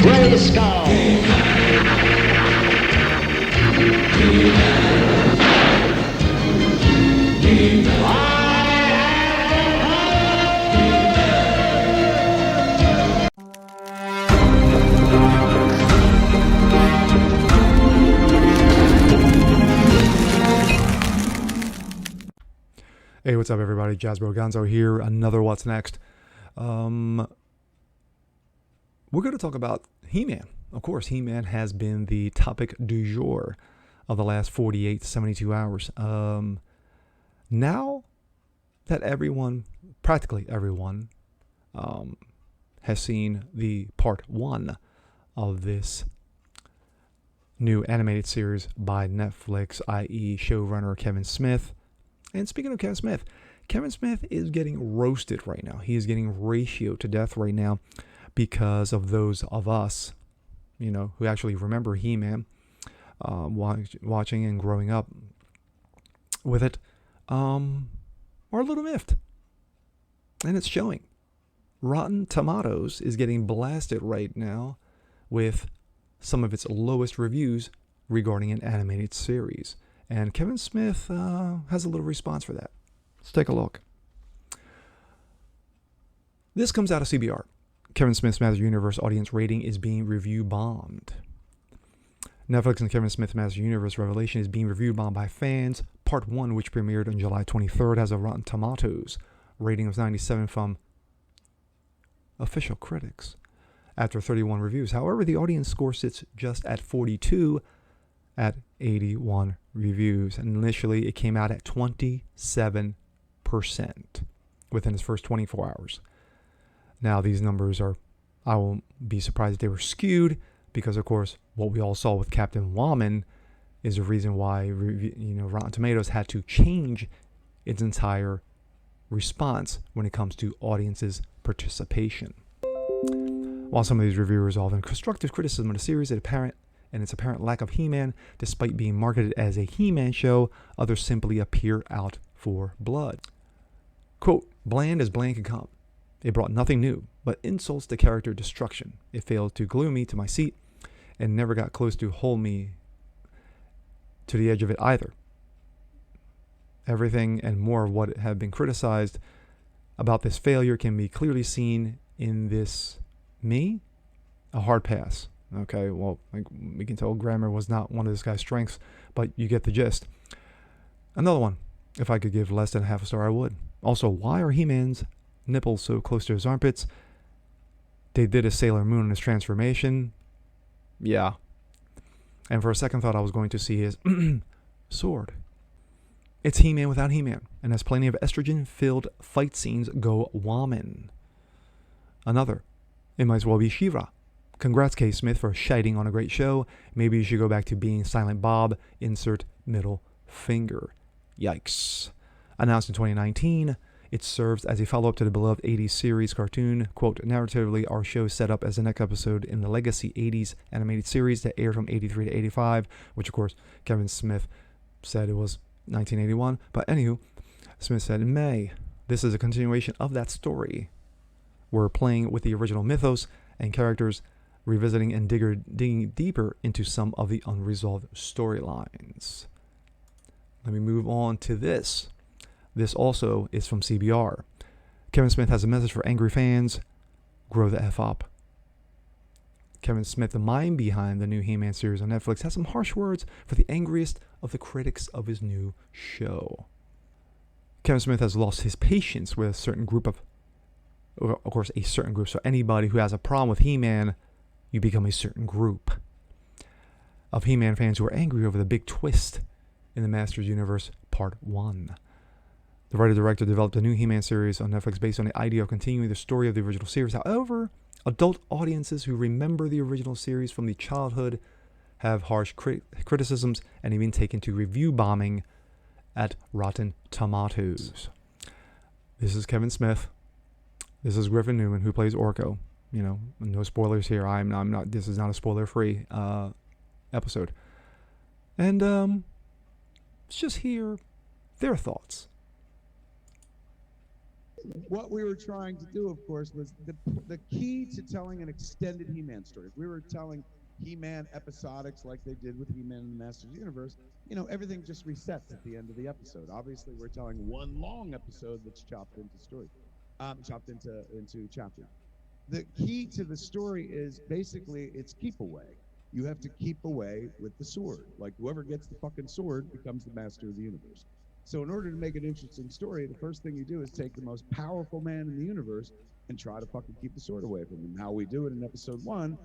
Gray Skull. Hey, what's up, everybody? Jasper Gonzo here. Another What's Next. We're going to talk about He-Man. Of course, He-Man has been the topic du jour of the last 48 to 72 hours. Now that everyone, practically everyone, has seen the part 1 of this new animated series by Netflix, i.e. showrunner Kevin Smith. And speaking of Kevin Smith is getting roasted right now. He is getting ratioed to death right now because of those of us, who actually remember He-Man, watching and growing up with it, are a little miffed. And it's showing. Rotten Tomatoes is getting blasted right now with some of its lowest reviews regarding an animated series. And Kevin Smith has a little response for that. Let's take a look. This comes out of CBR. Kevin Smith's Master Universe audience rating is being review bombed. Netflix and Kevin Smith's Master Universe Revelation is being review bombed by fans. Part 1, which premiered on July 23rd, has a Rotten Tomatoes rating of 97 from official critics after 31 reviews. However, the audience score sits just at 42 at 81 reviews. And initially, it came out at 27% within its first 24 hours. Now, these numbers are, I won't be surprised if they were skewed because, of course, what we all saw with Captain Woman is the reason why, Rotten Tomatoes had to change its entire response when it comes to audiences' participation. While some of these reviewers offer constructive criticism of the series, its apparent lack of He-Man, despite being marketed as a He-Man show, others simply appear out for blood. Quote, bland as bland could come. It brought nothing new, but insults to character destruction. It failed to glue me to my seat and never got close to hold me to the edge of it either. Everything and more of what have been criticized about this failure can be clearly seen in this me, a hard pass. Okay, well, we can tell grammar was not one of this guy's strengths, but you get the gist. Another one. If I could give less than half a star, I would. Also, why are He-Man's nipples so close to his armpits? They did a Sailor Moon in his transformation. Yeah. And for a second thought, I was going to see his sword. It's He-Man without He-Man, and has plenty of estrogen-filled fight scenes. Go woman. Another. It might as well be She-Ra. Congrats, K. Smith, for shiting on a great show. Maybe you should go back to being Silent Bob. Insert middle finger. Yikes. Announced in 2019, it serves as a follow-up to the beloved 80s series cartoon. Quote, narratively, our show is set up as the next episode in the legacy 80s animated series that aired from 83 to 85, which, of course, Kevin Smith said it was 1981. But anywho, Smith said in May, this is a continuation of that story. We're playing with the original mythos and characters, revisiting and digging deeper into some of the unresolved storylines. Let me move on to this. This also is from CBR. Kevin Smith has a message for angry fans. Grow the F up. Kevin Smith, the mind behind the new He-Man series on Netflix, has some harsh words for the angriest of the critics of his new show. Kevin Smith has lost his patience with a certain group of course, a certain group. So anybody who has a problem with He-Man, you become a certain group of He-Man fans who are angry over the big twist in the Masters Universe Part 1. The writer-director developed a new He-Man series on Netflix based on the idea of continuing the story of the original series. However, adult audiences who remember the original series from the childhood have harsh criticisms and even taken to review bombing at Rotten Tomatoes. This is Kevin Smith. This is Griffin Newman, who plays Orko. No spoilers here. I'm not. This is not a spoiler-free episode. And let's just hear their thoughts. what we were trying to do, of course, was the key to telling an extended He-Man story. If we were telling He-Man episodics like they did with He-Man and the Masters Universe, everything just resets at the end of the episode. Obviously, we're telling one long episode that's chopped into story, chopped into chapters. The key to the story is basically it's keep away. You have to keep away with the sword. Like whoever gets the fucking sword becomes the master of the universe. So in order to make an interesting story, the first thing you do is take the most powerful man in the universe and try to fucking keep the sword away from him. How we do it in episode 1.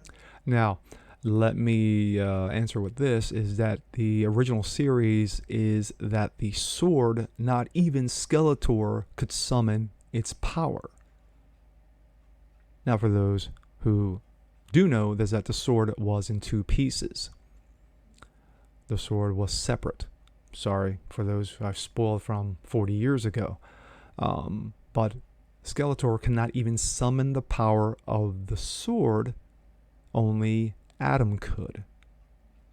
Now, let me answer with this, is that the original series is that the sword, not even Skeletor could summon its power. Now, for those who do know, is that the sword was in 2 pieces. The sword was separate. Sorry for those who I've spoiled from 40 years ago. But Skeletor cannot even summon the power of the sword. Only Adam could.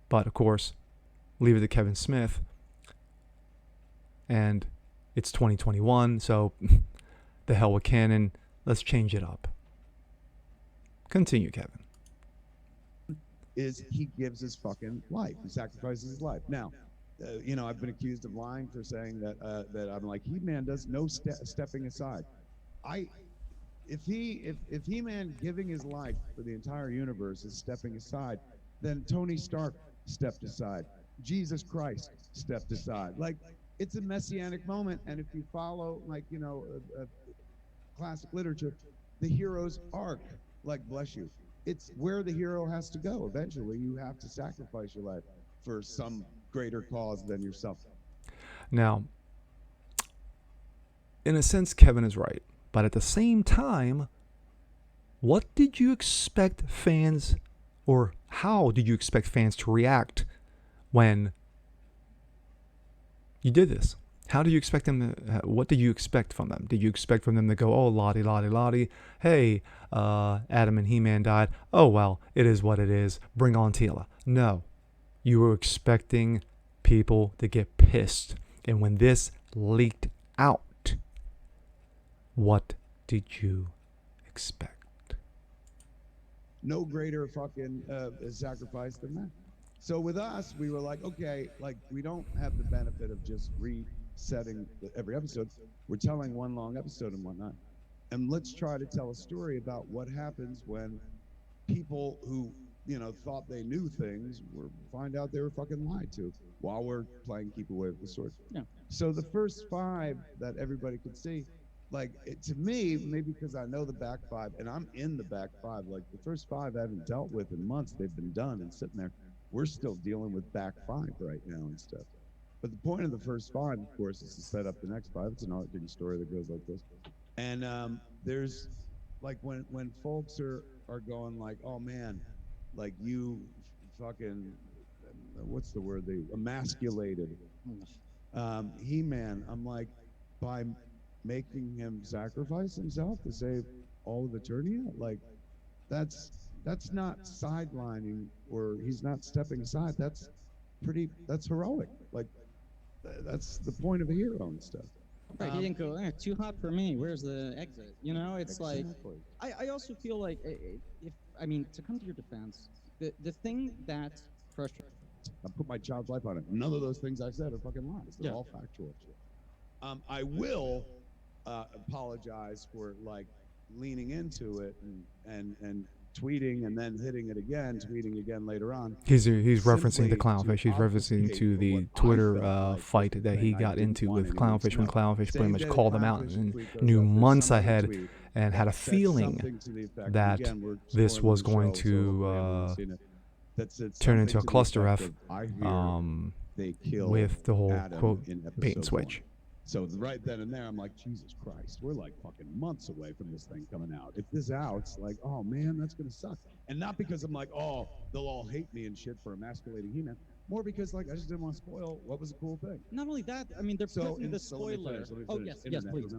But, of course, leave it to Kevin Smith. And it's 2021, so the hell with canon. Let's change it up. Continue, Kevin. Is he gives his fucking life. He sacrifices his life. Now, I've been accused of lying for saying that that I'm like, He-Man does no stepping aside. If He-Man giving his life for the entire universe is stepping aside, then Tony Stark stepped aside. Jesus Christ stepped aside. Like, it's a messianic moment, and if you follow, classic literature, the hero's arc, like, bless you, it's where the hero has to go. Eventually, you have to sacrifice your life for some greater cause than yourself. Now, in a sense, Kevin is right. But at the same time, what did you expect fans, or how did you expect fans to react when you did this? How do you expect them to, what did you expect from them? Did you expect from them to go, oh, lottie, lottie, lottie, hey, Adam and He-Man died. Oh, well, it is what it is. Bring on Teela. No. You were expecting people to get pissed. And when this leaked out, what did you expect? No greater fucking sacrifice than that. So with us, we were like, okay, like we don't have the benefit of just resetting every episode. We're telling one long episode and whatnot. And let's try to tell a story about what happens when people who, thought they knew things find out they were fucking lied to while we're playing Keep Away with the Sword. Yeah. So the first 5 that everybody could see, like, to me, maybe because I know the back 5 and I'm in the back 5, like the first 5 I haven't dealt with in months. They've been done and sitting there. We're still dealing with back 5 right now and stuff. But the point of the first 5, of course, is to set up the next 5. It's an arcing story that goes like this. And there's, like, when folks are going like, oh man, like you fucking, what's the word? They emasculated He-Man. I'm like, by making him sacrifice himself to save all of Eternia? Like, that's not sidelining, or he's not stepping aside. That's heroic. Like, that's the point of a hero and stuff. Right, he didn't go, too hot for me, where's the exit? It's Exactly. like, I also feel like, to come to your defense, the thing that frustrates... I put my child's life on it. None of those things I said are fucking lies. They're all factual shit. I will apologize for, like, leaning into it and tweeting and then hitting it again, tweeting again later on. He's referencing the Clownfish. He's referencing to the Twitter fight that he got into with Clownfish when Clownfish pretty much called him out and knew months ahead and had a feeling that this was going to turn into a cluster F with the whole, quote, bait and switch. So right then and there, I'm like, Jesus Christ, we're like fucking months away from this thing coming out. If this out, it's like, oh man, that's gonna suck. And not because I'm like, oh, they'll all hate me and shit for emasculating He-Man. More because, like, I just didn't want to spoil what was a cool thing. Not only that, they're putting the spoiler. Oh yes,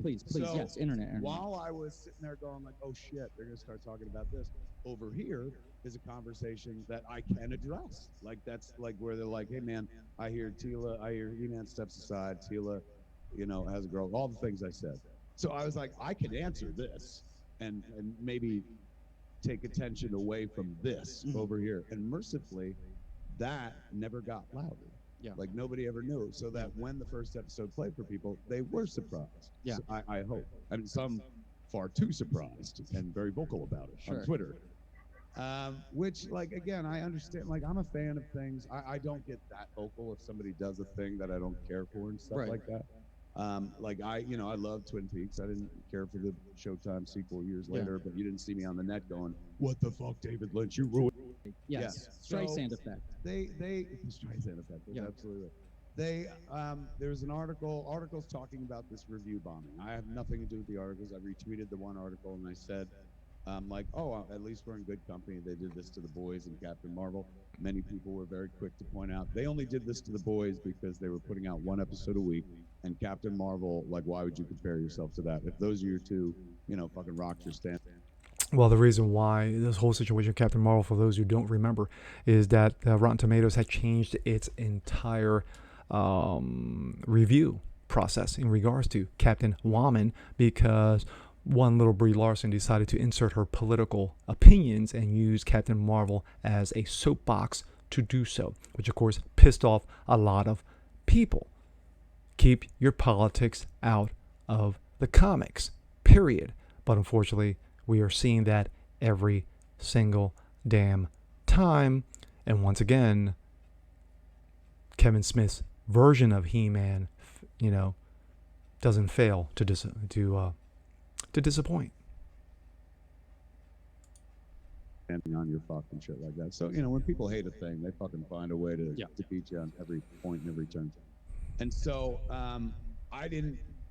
please, so, yes, internet. While I was sitting there going like, oh shit, they're gonna start talking about this. Over here is a conversation that I can address. Like, that's like where they're like, hey man, I hear He-Man steps aside, Teela, has a girl, all the things I said. So I was like, I can answer this and maybe take attention away from this over here. And mercifully, that never got louder. Yeah. Like nobody ever knew. So that when the first episode played for people, they were surprised. Yeah. So I hope. I mean, some far too surprised and very vocal about it on Twitter. Which, like, again, I understand. Like, I'm a fan of things. I don't get that vocal if somebody does a thing that I don't care for and stuff like that. Like I love Twin Peaks. I didn't care for the Showtime sequel years later, but you didn't see me on the net going, "What the fuck, David Lynch? You ruined." Yes, Yeah. Streisand effect. They Streisand effect. That's absolutely right. There's an articles talking about this review bombing. I have nothing to do with the articles. I retweeted the one article and I said, like, oh, at least we're in good company. They did this to the boys and Captain Marvel. Many people were very quick to point out they only did this to the boys because they were putting out one episode a week. And Captain Marvel, like, why would you compare yourself to that? If those are your two, fucking rocks you're standing. Well, the reason why this whole situation with Captain Marvel, for those who don't remember, is that Rotten Tomatoes had changed its entire review process in regards to Captain Woman because one little Brie Larson decided to insert her political opinions and use Captain Marvel as a soapbox to do so, which of course pissed off a lot of people. Keep your politics out of the comics, period. But unfortunately, we are seeing that every single damn time. And once again, Kevin Smith's version of He-Man, doesn't fail to disappoint. Standing on your fucking shit like that. So, when people hate a thing, they fucking find a way to beat you on every point and every turn. And so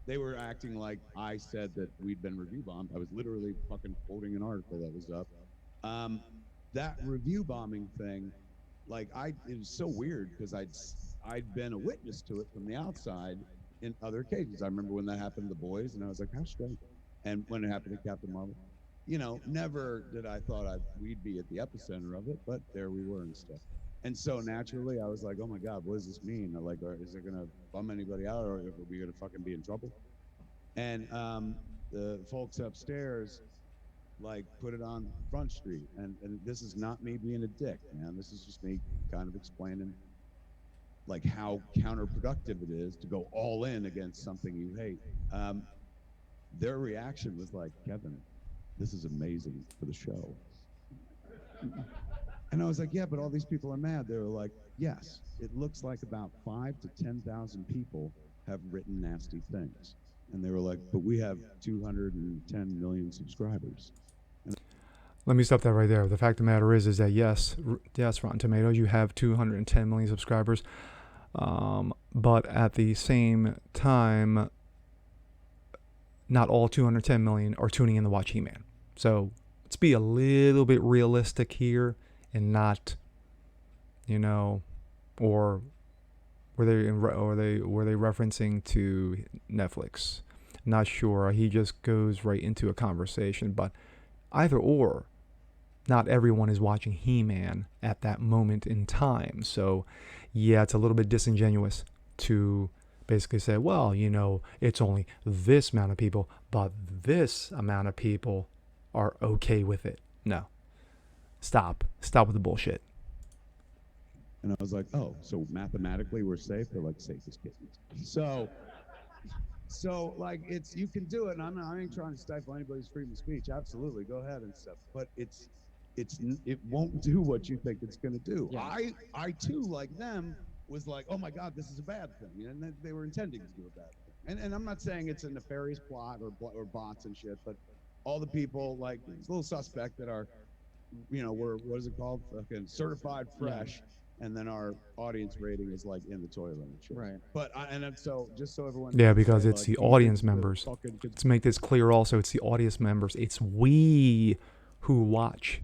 they were acting like I said that we'd been review bombed. I was literally fucking quoting an article that was up. That review bombing thing, like it was so weird because I'd been a witness to it from the outside in other occasions. I remember when that happened to the boys and I was like, how strange. And when it happened to Captain Marvel, never did I thought we'd be at the epicenter of it, but there we were and stuff. And so naturally, I was like, "Oh my God, what does this mean? Like, is it gonna bum anybody out, or are we gonna fucking be in trouble?" And the folks upstairs, like, put it on Front Street, and this is not me being a dick, man. This is just me kind of explaining, like, how counterproductive it is to go all in against something you hate. Their reaction was like, "Kevin, this is amazing for the show." And I was like, yeah, but all these people are mad. They were like, yes, it looks like about 5,000 to 10,000 people have written nasty things. And they were like, but we have 210 million subscribers. Let me stop that right there. The fact of the matter is that yes, Rotten Tomatoes, you have 210 million subscribers. But at the same time, not all 210 million are tuning in to watch He-Man. So let's be a little bit realistic here. And not, or were they referencing to Netflix? Not sure. He just goes right into a conversation, but either or, not everyone is watching He-Man at that moment in time. So, yeah, it's a little bit disingenuous to basically say, well, it's only this amount of people, but this amount of people are okay with it. No. Stop with the bullshit. And I was like, oh, so mathematically we're safe? They're like, safe as kittens. So like, you can do it, and I ain't trying to stifle anybody's freedom of speech. Absolutely, go ahead and stuff. But it won't do what you think it's going to do. Yeah. I too, like them, was like, oh my God, this is a bad thing, and they were intending to do a bad thing. And I'm not saying it's a nefarious plot or bots and shit, but all the people, like, it's a little suspect that are, we're, what is it called? Fucking certified fresh. Yeah. And then our audience rating is like in the toilet and shit. Right. But, so just so everyone. Yeah, because it's the audience members. Let's make this clear also. It's the audience members. It's we who watch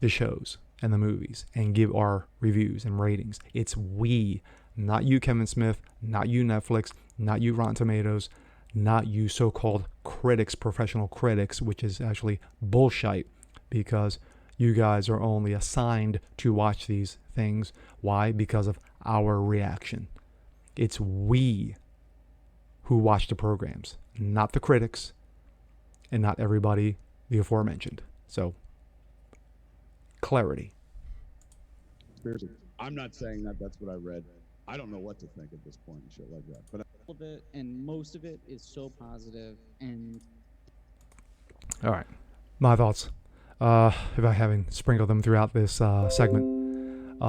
the shows and the movies and give our reviews and ratings. It's we, not you, Kevin Smith, not you, Netflix, not you, Rotten Tomatoes, not you so-called critics, professional critics, which is actually bullshit. Because you guys are only assigned to watch these things. Why? Because of our reaction. It's we who watch the programs, not the critics, and not everybody the aforementioned. So, clarity. Conspiracy. I'm not saying that that's what I read. I don't know what to think at this point and shit like that. But All of it, and most of it is so positive, and All right, my thoughts. If I haven't sprinkled them throughout this segment,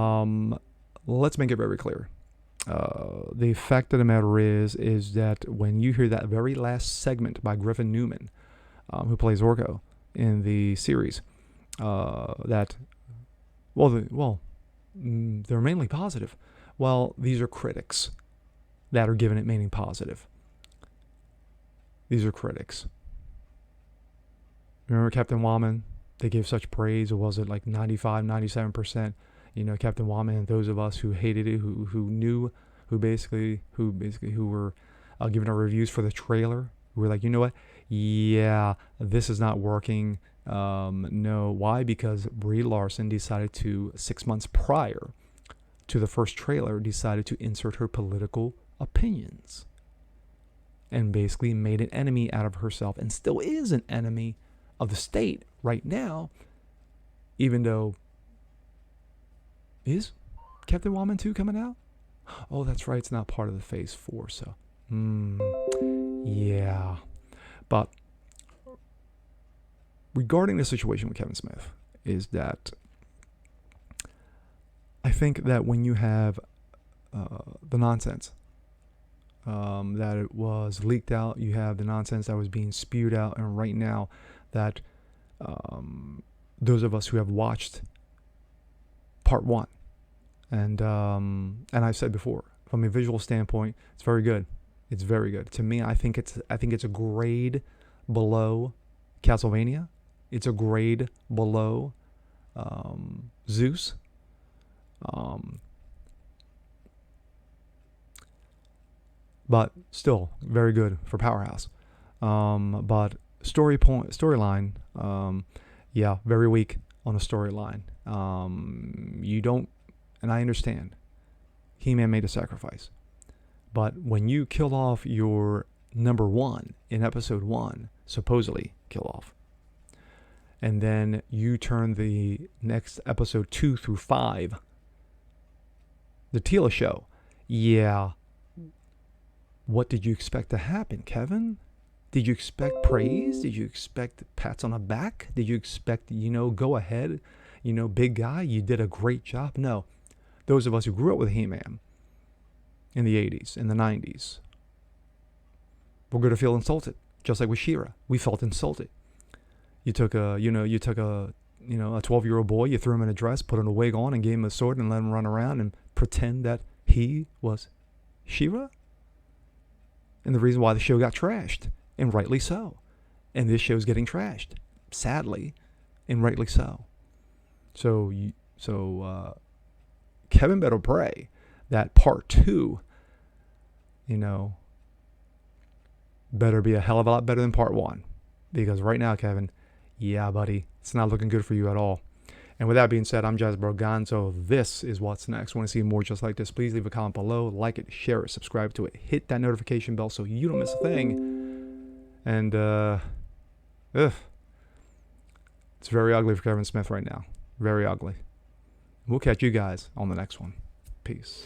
let's make it very clear. The fact of the matter is that when you hear that very last segment by Griffin Newman, who plays Orko in the series, they're mainly positive. Well, these are critics that are giving it meaning positive. These are critics. Remember Captain Wallman? They gave such praise. Or was it like 95, 97%? You know, Captain Wallman and those of us who hated it, who were giving our reviews for the trailer. We were like, you know what? Yeah, this is not working. No, why? Because Brie Larson decided to, 6 months prior to the first trailer, decided to insert her political opinions. And basically made an enemy out of herself, and still is an enemy of the state right now, even though, is Captain Wallman 2 coming out? Oh, that's right, it's not part of the Phase 4, so, yeah. But regarding the situation with Kevin Smith, is that I think that when you have the nonsense that it was leaked out, you have the nonsense that was being spewed out, and right now that those of us who have watched part 1, and I've said before, from a visual standpoint, it's very good. It's very good. To me, I think it's a grade below Castlevania. It's a grade below Zeus. But still very good for Powerhouse. But storyline, yeah, very weak on a storyline. You don't, and I understand, He-Man made a sacrifice. But when you kill off your number 1 in episode 1, supposedly kill off, and then you turn the next episode 2 through 5, the Tila show, yeah, what did you expect to happen, Kevin? Did you expect praise? Did you expect pats on the back? Did you expect, go ahead, big guy, you did a great job? No. Those of us who grew up with He-Man in the 80s, in the 90s, we're going to feel insulted, just like with She-Ra. We felt insulted. You took a 12-year-old boy, you threw him in a dress, put him a wig on, and gave him a sword and let him run around and pretend that he was She-Ra? And the reason why the show got trashed, and rightly so. And this show's getting trashed, sadly, and rightly so. So Kevin better pray that part 2, better be a hell of a lot better than part 1. Because right now, Kevin, yeah, buddy, it's not looking good for you at all. And with that being said, I'm Jasper Gonzo. this is what's next. Want to see more just like this? Please leave a comment below, like it, share it, subscribe to it, hit that notification bell so you don't miss a thing. And it's very ugly for Kevin Smith right now. Very ugly. We'll catch you guys on the next one. Peace.